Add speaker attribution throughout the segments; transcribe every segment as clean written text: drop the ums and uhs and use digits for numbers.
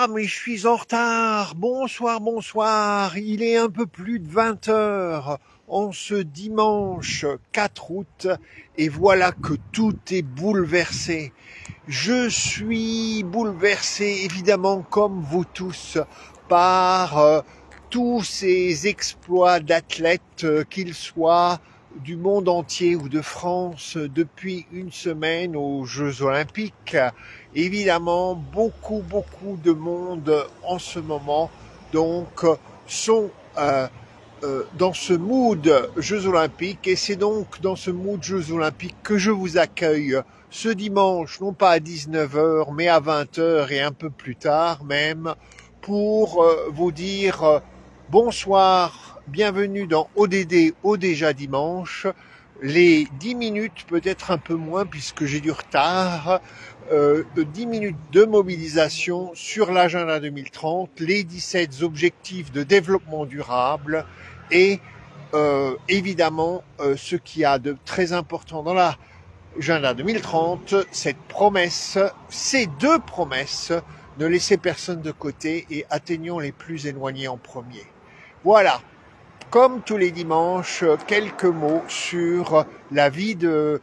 Speaker 1: mais je suis en retard. Bonsoir, bonsoir. Il est un peu plus de 20 heures en ce dimanche 4 août et voilà que tout est bouleversé. Je suis bouleversé, évidemment, comme vous tous, par tous ces exploits d'athlètes, qu'ils soient du monde entier ou de France, depuis une semaine aux Jeux Olympiques. Évidemment, beaucoup de monde en ce moment, donc, sont dans ce mood Jeux Olympiques, et c'est donc dans ce mood Jeux Olympiques que je vous accueille ce dimanche, non pas à 19 heures, mais à 20 heures et un peu plus tard même, pour vous dire bonsoir, bienvenue dans ODD, au déjà dimanche. Les 10 minutes, peut-être un peu moins puisque j'ai du retard, 10 minutes de mobilisation sur l'agenda 2030, les 17 objectifs de développement durable et évidemment ce qu'il y a de très important dans l'agenda 2030, cette promesse, ces deux promesses, ne laissez personne de côté et atteignons les plus éloignés en premier. Voilà, comme tous les dimanches, quelques mots sur la vie de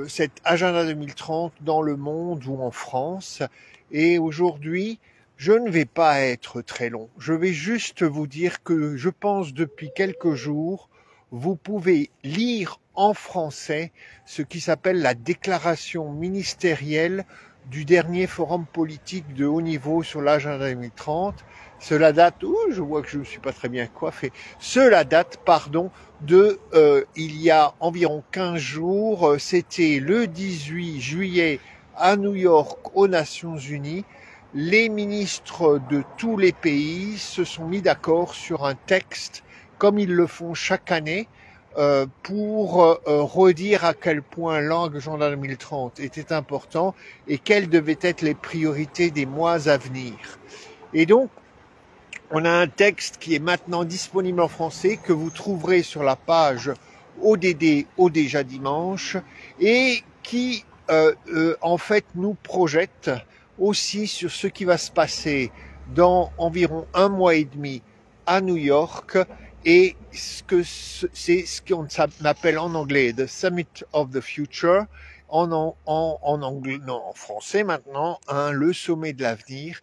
Speaker 1: cet agenda 2030 dans le monde ou en France. Et aujourd'hui, je ne vais pas être très long. Je vais juste vous dire que je pense depuis quelques jours, vous pouvez lire en français ce qui s'appelle la déclaration ministérielle du dernier forum politique de haut niveau sur l'agenda 2030. Cela date, je vois que je ne suis pas très bien coiffé, cela date, de il y a environ 15 jours, c'était le 18 juillet à New York aux Nations Unies. Les ministres de tous les pays se sont mis d'accord sur un texte, comme ils le font chaque année, pour redire à quel point l'agenda 2030 était important et quelles devaient être les priorités des mois à venir. Et donc, on a un texte qui est maintenant disponible en français, que vous trouverez sur la page ODD, au déjà dimanche, et qui en fait nous projette aussi sur ce qui va se passer dans environ un mois et demi à New York, et c'est ce qu'on appelle en anglais The Summit of the Future, en anglais, non, en français maintenant, le sommet de l'avenir.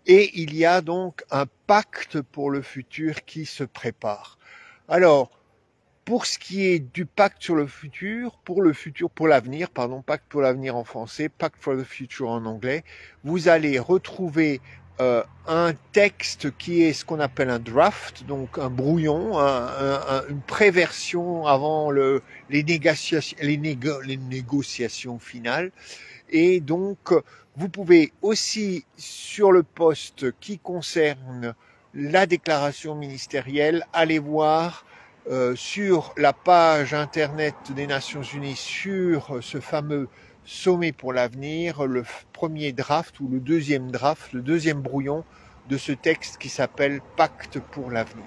Speaker 1: Et il y a donc un pacte pour le futur qui se prépare. Alors, pour ce qui est du pacte sur le futur, pour l'avenir, pacte pour l'avenir en français, Pact for the Future en anglais, vous allez retrouver un texte qui est ce qu'on appelle un draft, donc un brouillon, une préversion avant les négociations finales. Et donc, vous pouvez aussi, sur le poste qui concerne la déclaration ministérielle, aller voir sur la page internet des Nations Unies sur ce fameux sommet pour l'avenir, le premier draft ou le deuxième brouillon de ce texte qui s'appelle Pacte pour l'avenir.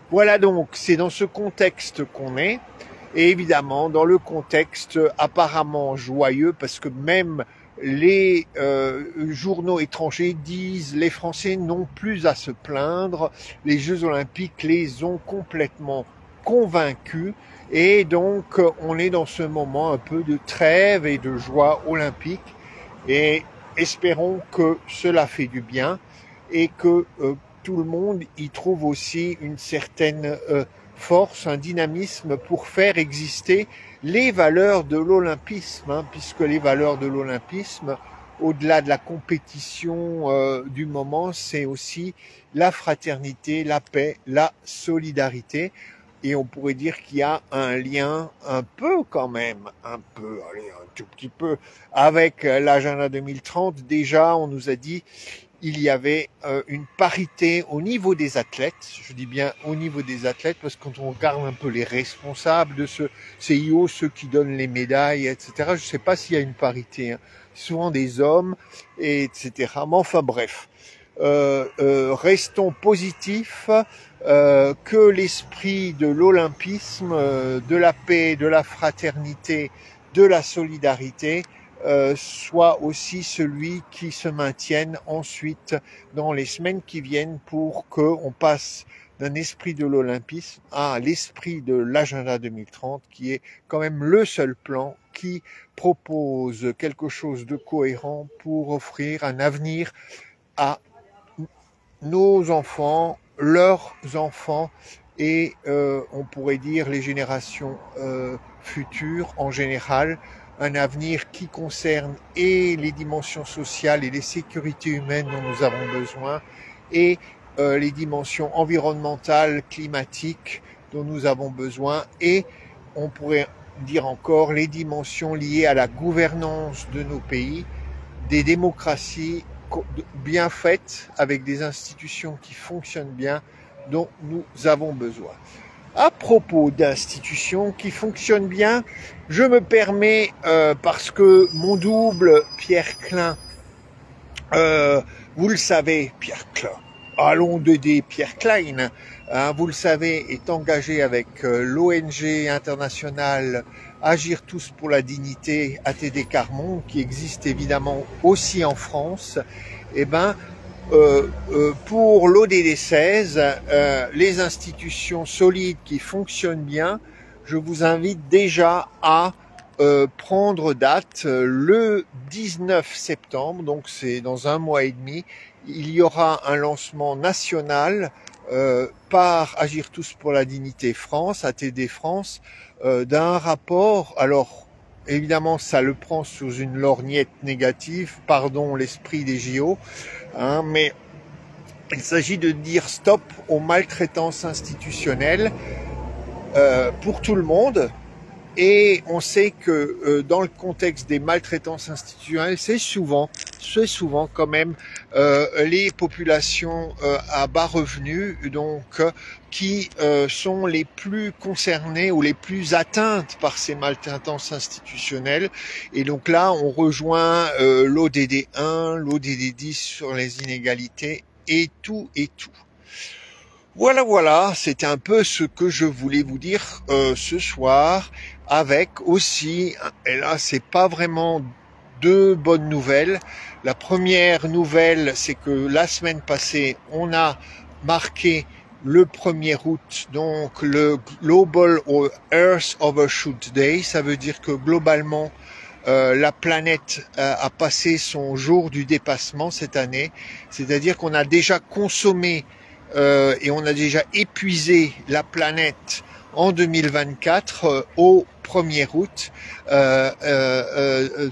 Speaker 1: Voilà, donc, c'est dans ce contexte qu'on est. Et évidemment, dans le contexte apparemment joyeux, parce que même les journaux étrangers disent les Français n'ont plus à se plaindre, les Jeux Olympiques les ont complètement convaincus, et donc on est dans ce moment un peu de trêve et de joie olympique, et espérons que cela fait du bien et que tout le monde y trouve aussi une certaine force, un dynamisme pour faire exister les valeurs de l'olympisme, puisque les valeurs de l'olympisme, au-delà de la compétition du moment, c'est aussi la fraternité, la paix, la solidarité. Et on pourrait dire qu'il y a un lien un peu quand même, un tout petit peu, avec l'agenda 2030. Déjà, on nous a dit il y avait une parité au niveau des athlètes. Je dis bien au niveau des athlètes parce que quand on regarde un peu les responsables de ce CIO, ceux qui donnent les médailles, etc., je ne sais pas s'il y a une parité. Souvent des hommes, etc. Mais enfin bref, restons positifs, que l'esprit de l'olympisme, de la paix, de la fraternité, de la solidarité soit aussi celui qui se maintienne ensuite dans les semaines qui viennent pour qu'on passe d'un esprit de l'olympisme à l'esprit de l'agenda 2030, qui est quand même le seul plan qui propose quelque chose de cohérent pour offrir un avenir à nos enfants, leurs enfants et on pourrait dire les générations futures en général, un avenir qui concerne et les dimensions sociales et les sécurités humaines dont nous avons besoin et les dimensions environnementales, climatiques dont nous avons besoin et on pourrait dire encore les dimensions liées à la gouvernance de nos pays, des démocraties bien faites, avec des institutions qui fonctionnent bien, dont nous avons besoin. À propos d'institutions qui fonctionnent bien, je me permets, parce que mon double, Pierre Klein, vous le savez, Pierre Klein, allons d'aider Pierre Klein, hein, vous le savez, est engagé avec l'ONG internationale Agir tous pour la dignité, ATD Carmont, qui existe évidemment aussi en France. Eh ben, pour l'ODD 16, les institutions solides qui fonctionnent bien, je vous invite déjà à prendre date le 19 septembre, donc c'est dans un mois et demi, il y aura un lancement national par Agir tous pour la dignité France, ATD France, d'un rapport. Alors évidemment ça le prend sous une lorgnette négative, pardon l'esprit des JO, hein, mais il s'agit de dire stop aux maltraitances institutionnelles pour tout le monde. Et on sait que dans le contexte des maltraitances institutionnelles, c'est souvent quand même les populations à bas revenus, donc qui sont les plus concernées ou les plus atteintes par ces maltraitances institutionnelles. Et donc là, on rejoint l'ODD 1, l'ODD 10 sur les inégalités et tout. Voilà, c'était un peu ce que je voulais vous dire ce soir, avec aussi, et là c'est pas vraiment deux bonnes nouvelles. La première nouvelle, c'est que la semaine passée, on a marqué le 1er août, donc le Global Earth Overshoot Day. Ça veut dire que globalement, la planète a passé son jour du dépassement cette année. C'est-à-dire qu'on a déjà consommé et on a déjà épuisé la planète en 2024 au 1er août.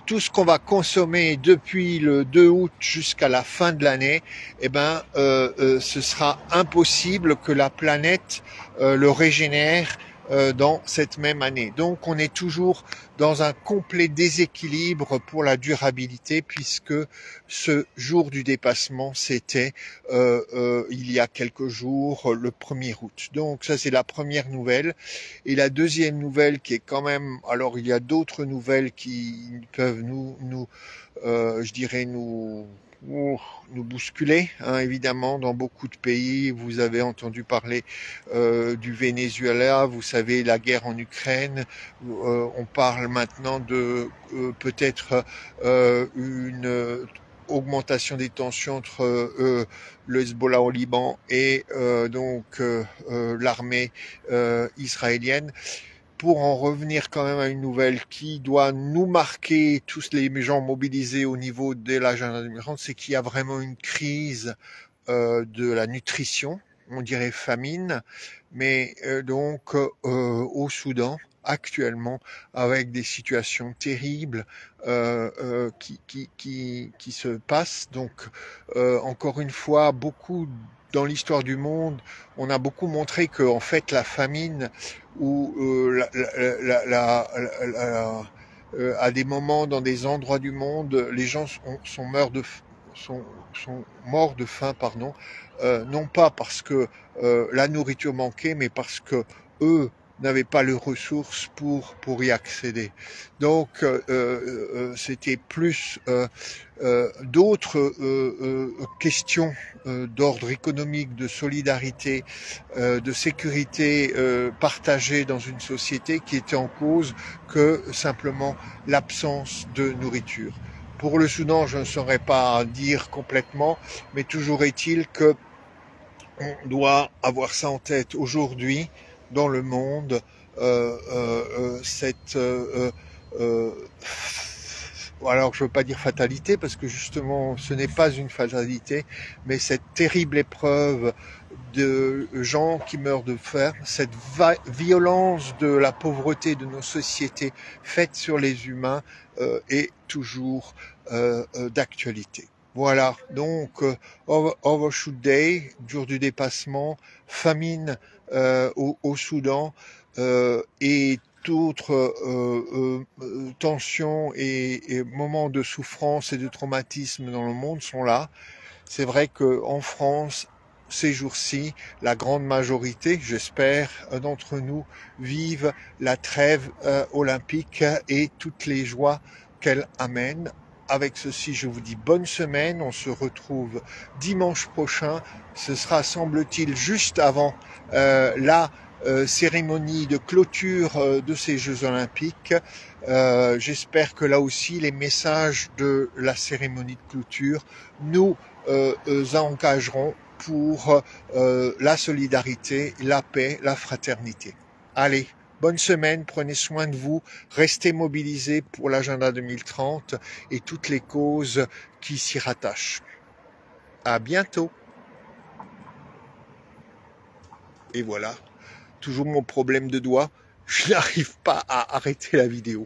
Speaker 1: Tout ce qu'on va consommer depuis le 2 août jusqu'à la fin de l'année, eh ben, ce sera impossible que la planète le régénère dans cette même année. Donc on est toujours dans un complet déséquilibre pour la durabilité, puisque ce jour du dépassement, c'était il y a quelques jours, le 1er août. Donc ça c'est la première nouvelle. Et la deuxième nouvelle qui est quand même, alors il y a d'autres nouvelles qui peuvent je dirais nous bousculer, hein, évidemment. Dans beaucoup de pays, vous avez entendu parler du Venezuela, vous savez, la guerre en Ukraine, on parle maintenant de peut-être une augmentation des tensions entre le Hezbollah au Liban et l'armée israélienne. Pour en revenir quand même à une nouvelle qui doit nous marquer, tous les gens mobilisés au niveau de l'agenda 2030, c'est qu'il y a vraiment une crise de la nutrition, on dirait famine, mais au Soudan actuellement, avec des situations terribles qui se passent. Donc encore une fois, beaucoup dans l'histoire du monde, on a beaucoup montré que en fait la famine ou à des moments dans des endroits du monde, les gens sont morts de faim, pardon, non pas parce que la nourriture manquait, mais parce que eux n'avaient pas les ressources pour y accéder. Donc c'était plus d'autres questions d'ordre économique, de solidarité, de sécurité partagée dans une société qui étaient en cause que simplement l'absence de nourriture. Pour le Soudan, je ne saurais pas dire complètement, mais toujours est-il que on doit avoir ça en tête aujourd'hui dans le monde, cette alors je veux pas dire fatalité parce que justement ce n'est pas une fatalité, mais cette terrible épreuve de gens qui meurent de faim, cette violence de la pauvreté de nos sociétés faite sur les humains est toujours d'actualité. Voilà, donc Overshoot Day, jour du dépassement, famine au Soudan et d'autres tensions et moments de souffrance et de traumatisme dans le monde sont là. C'est vrai qu'en France, ces jours-ci, la grande majorité, j'espère, d'entre nous vivent la trêve olympique et toutes les joies qu'elle amène. Avec ceci, je vous dis bonne semaine. On se retrouve dimanche prochain. Ce sera, semble-t-il, juste avant la cérémonie de clôture de ces Jeux Olympiques. J'espère que là aussi, les messages de la cérémonie de clôture nous engageront pour la solidarité, la paix, la fraternité. Allez, bonne semaine, prenez soin de vous, restez mobilisés pour l'agenda 2030 et toutes les causes qui s'y rattachent. À bientôt. Et voilà, toujours mon problème de doigt, je n'arrive pas à arrêter la vidéo.